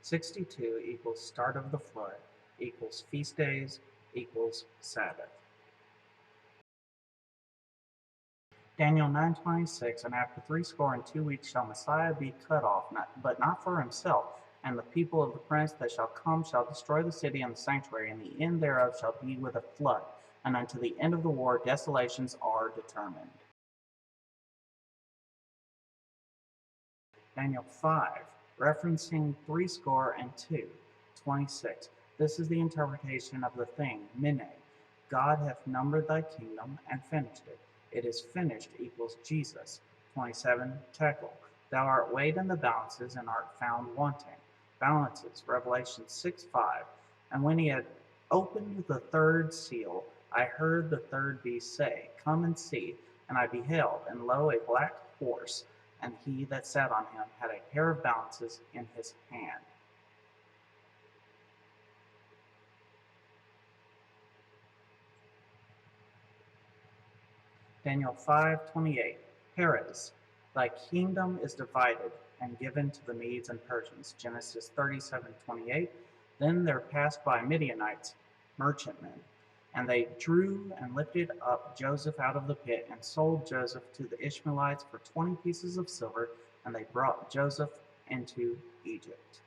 62 equals start of the flood, equals feast days, equals Sabbath. Daniel 9:26, and after 62 shall Messiah be cut off, but not for himself, and the people of the prince that shall come shall destroy the city and the sanctuary, and the end thereof shall be with a flood, and unto the end of the war desolations are determined. Daniel 5, referencing 62:26. This is the interpretation of the thing, Mene. God hath numbered thy kingdom and finished it. It is finished equals Jesus. 27, Tekel. Thou art weighed in the balances and art found wanting. Balances, Revelation 6:5. And when he had opened the third seal, I heard the third beast say, Come and see. And I beheld, and lo, a black horse, and he that sat on him had a pair of balances in his hand. Daniel 5:28. Peres, thy kingdom is divided and given to the Medes and Persians. Genesis 37:28. Then there passed by Midianites, merchantmen, and they drew and lifted up Joseph out of the pit and sold Joseph to the Ishmaelites for 20 pieces of silver, and they brought Joseph into Egypt.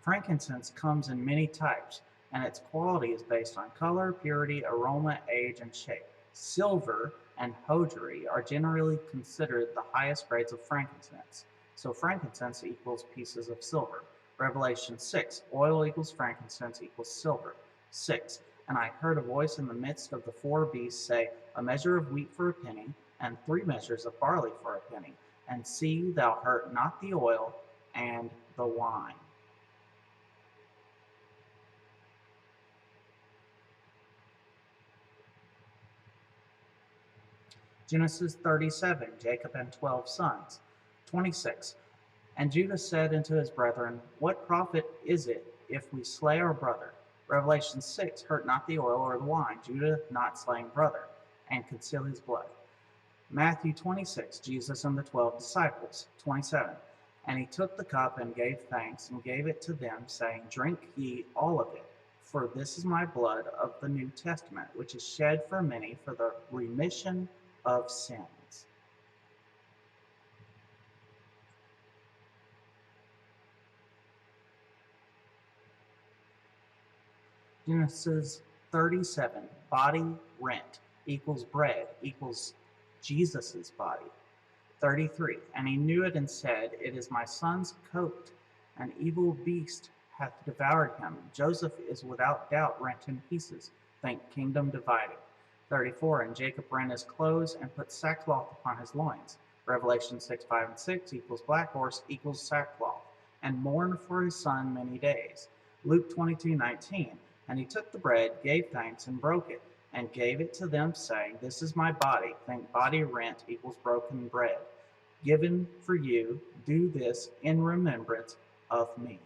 Frankincense comes in many types, and its quality is based on color, purity, aroma, age, and shape. Silver and hojiery are generally considered the highest grades of frankincense, so frankincense equals pieces of silver. Revelation 6, oil equals frankincense equals silver. 6, and I heard a voice in the midst of the four beasts say, A measure of wheat for a penny, and 3 measures of barley for a penny, and see thou hurt not the oil and the wine. Genesis 37, Jacob and 12 sons. 26, and Judah said unto his brethren, What profit is it if we slay our brother? Revelation 6, hurt not the oil or the wine, Judah not slaying brother, and conceal his blood. Matthew 26, Jesus and the 12 disciples. 27, and he took the cup and gave thanks and gave it to them, saying, Drink ye all of it, for this is my blood of the New Testament, which is shed for many for the remission of sins. Genesis 37, body rent equals bread equals Jesus's body. 33, and he knew it and said, It is my son's coat. An evil beast hath devoured him. Joseph is without doubt rent in pieces. Think kingdom divided. 34, and Jacob rent his clothes and put sackcloth upon his loins. Revelation 6, 5, and 6 equals black horse equals sackcloth, and mourned for his son many days. Luke 22:19, and he took the bread, gave thanks, and broke it, and gave it to them, saying, This is my body. Think body rent equals broken bread. Given for you, do this in remembrance of me.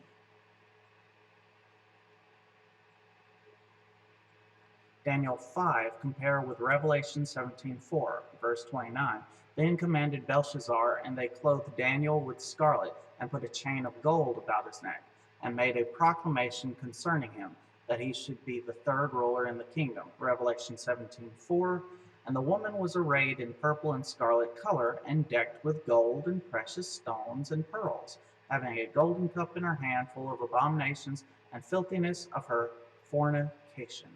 Daniel 5, compare with Revelation 17:4, verse 29. Then commanded Belshazzar, and they clothed Daniel with scarlet, and put a chain of gold about his neck, and made a proclamation concerning him, that he should be the third ruler in the kingdom. Revelation 17:4. And the woman was arrayed in purple and scarlet color, and decked with gold and precious stones and pearls, having a golden cup in her hand full of abominations and filthiness of her fornication.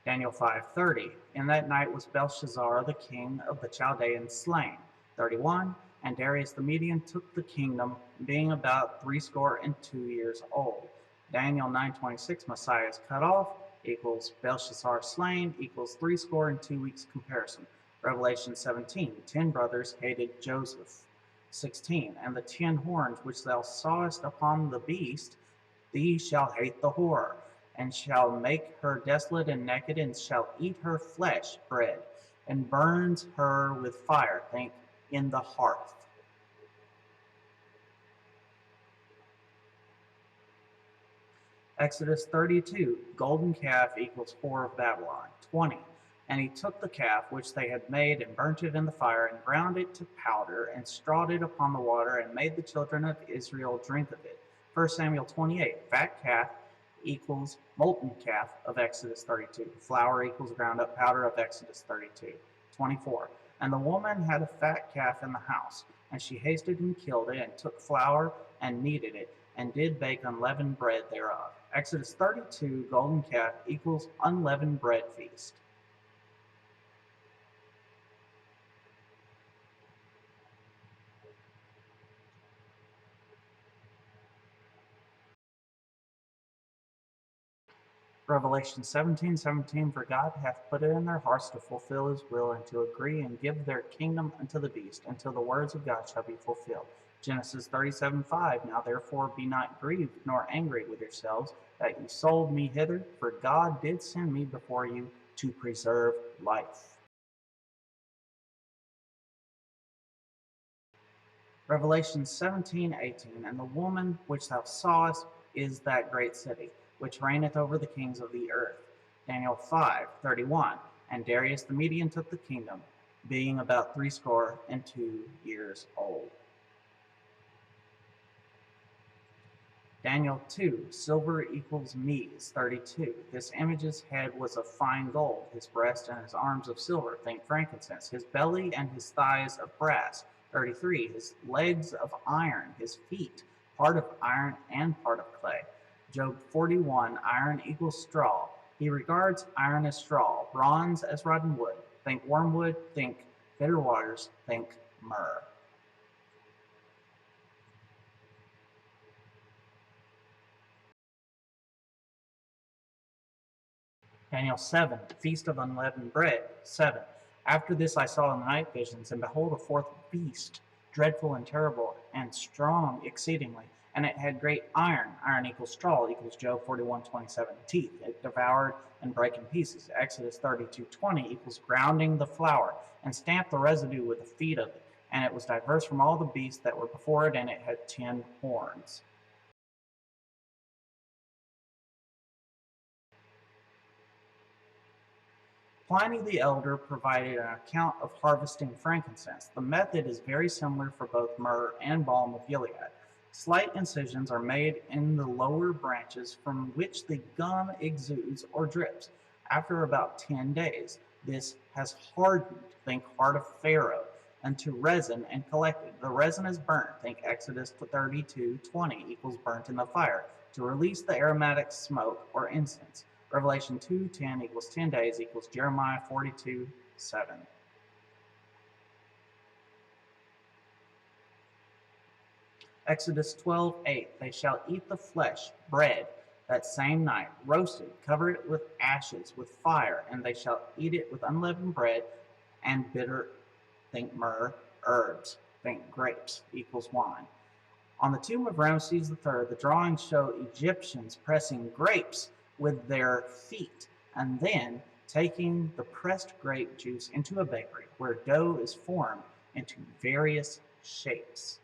Daniel 5:30. In that night was Belshazzar, the king of the Chaldeans, slain. 31. And Darius the Median took the kingdom, being about 62 years old. Daniel 9:26, Messiah is cut off, equals Belshazzar slain, equals 62 comparison. Revelation 17, 10 brothers hated Joseph. 16, and the 10 horns which thou sawest upon the beast, these shall hate the whore, and shall make her desolate and naked, and shall eat her flesh, bread, and burns her with fire, think in the hearth. Exodus 32, golden calf equals whore of Babylon. 20, And he took the calf which they had made, and burnt it in the fire, and ground it to powder, and strawed it upon the water, and made the children of Israel drink of it. 1 Samuel 28. Fat calf equals molten calf of Exodus 32. Flour equals ground up powder of Exodus 32. 24. And the woman had a fat calf in the house, and she hasted and killed it, and took flour and kneaded it, and did bake unleavened bread thereof. Exodus 32, golden calf equals unleavened bread feast. Revelation 17:17, for God hath put it in their hearts to fulfill his will, and to agree and give their kingdom unto the beast, until the words of God shall be fulfilled. Genesis 37:5, now therefore be not grieved nor angry with yourselves, that ye sold me hither, for God did send me before you to preserve life. Revelation 17:18, and the woman which thou sawest is that great city, which reigneth over the kings of the earth. Daniel 5:31, and Darius the Median took the kingdom, being about 62 years old. Daniel 2, silver equals mies, 32. This image's head was of fine gold, his breast and his arms of silver, think frankincense, his belly and his thighs of brass, 33. His legs of iron, his feet, part of iron and part of clay. Job 41, iron equals straw. He regards iron as straw, bronze as rotten wood. Think wormwood, think bitter waters, think myrrh. Daniel 7, Feast of Unleavened Bread, 7. After this I saw in the night visions, and behold, a fourth beast, dreadful and terrible, and strong exceedingly. And it had great iron. Iron equals straw, equals Job 41:27. Teeth. It devoured and brake in pieces. Exodus 32:20 equals grounding the flour, and stamped the residue with the feet of it. And it was diverse from all the beasts that were before it, and it had 10 horns. Pliny the Elder provided an account of harvesting frankincense. The method is very similar for both myrrh and balm of Gilead. Slight incisions are made in the lower branches from which the gum exudes or drips. After about 10 days, this has hardened, think heart of Pharaoh, into resin and collected. The resin is burnt, think Exodus 32:20 equals burnt in the fire, to release the aromatic smoke or incense. Revelation 2:10 equals 10 days equals Jeremiah 42:7. Exodus 12:8, they shall eat the flesh, bread, that same night, roasted, cover it with ashes, with fire, and they shall eat it with unleavened bread and bitter, think myrrh, herbs, think grapes, equals wine. On the tomb of Ramses III, the drawings show Egyptians pressing grapes with their feet, and then taking the pressed grape juice into a bakery where dough is formed into various shapes.